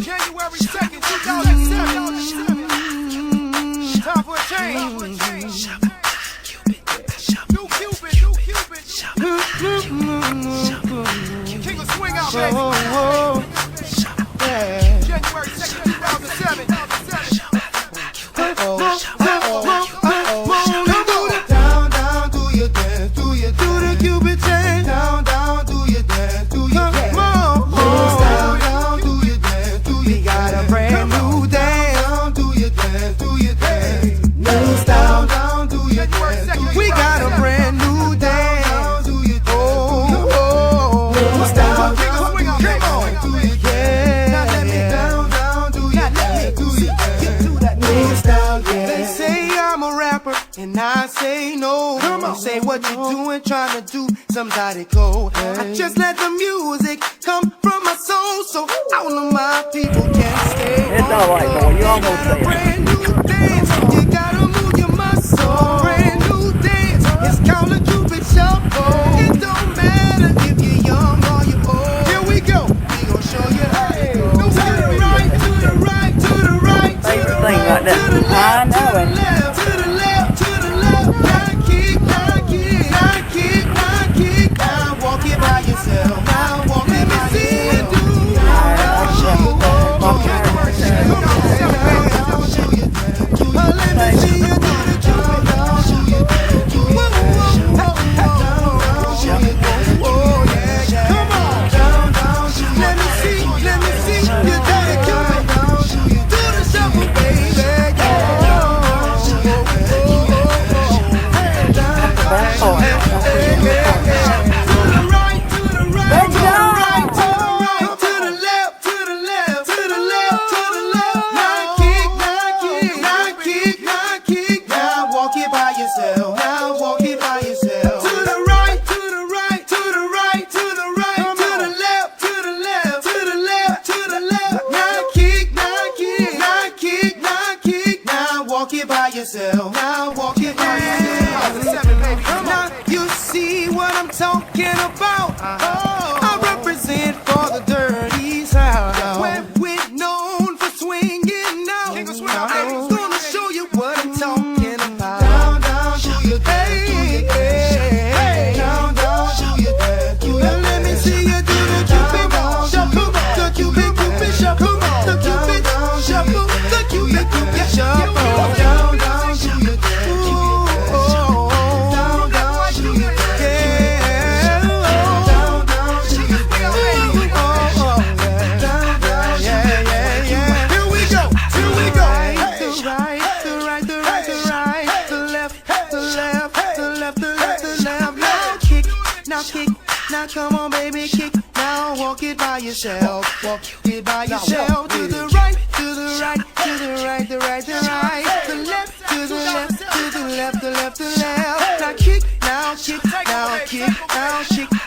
January 2nd, 2007. Time for a change. New Cupid. King of Swing Out, baby. January 2nd, 2007. Down, do your dance, do the Cupid chain. Down, do your dance, do your dance. Down, do your dance, do your dance. We got a brand new dance. Down, do your dance, do your dance. New style, down, do your dance. We got a brand new dance. Down, do your dance, new style, down, do your dance, do your dance. Down, do your dance, do your dance. New style, yeah. They say I'm a rapper, and I say no. They say what you doing, trying to do somebody cold. I just let the music come from my soul, so all of my people can stay. It's alright, boy. You almost there. Brand new dance, you gotta move your muscle. Brand new dance, it's called a Cupid Shuffle. It don't matter if you're young or you're old. Here we go, we gon' show you how it goes. To the right, to the right, to the right, to the right, to the left, to the left, to the left, to the left. Now kick, now walk it by yourself. Now walk it by yourself. Let me see you do the job. Come on. Let me see you do the Cupid. Do the shuffle, baby. Now walk it by yourself. To the right, to the right, to the right, to the right, to the left, to the left, to the left, to the left. Now kick, now walk it by yourself. Now walk it by yourself. Now you see what I'm talking about. I represent for the dirty South, where we're known for swinging out. I'm gonna show you what I'm talking about. Now come on, baby, kick. Now walk it by yourself. Walk it by yourself. To the right, to the right, to the right, the right, the right. The left, to the left, to the left, the left, the left. Now kick, now kick, now kick, now kick.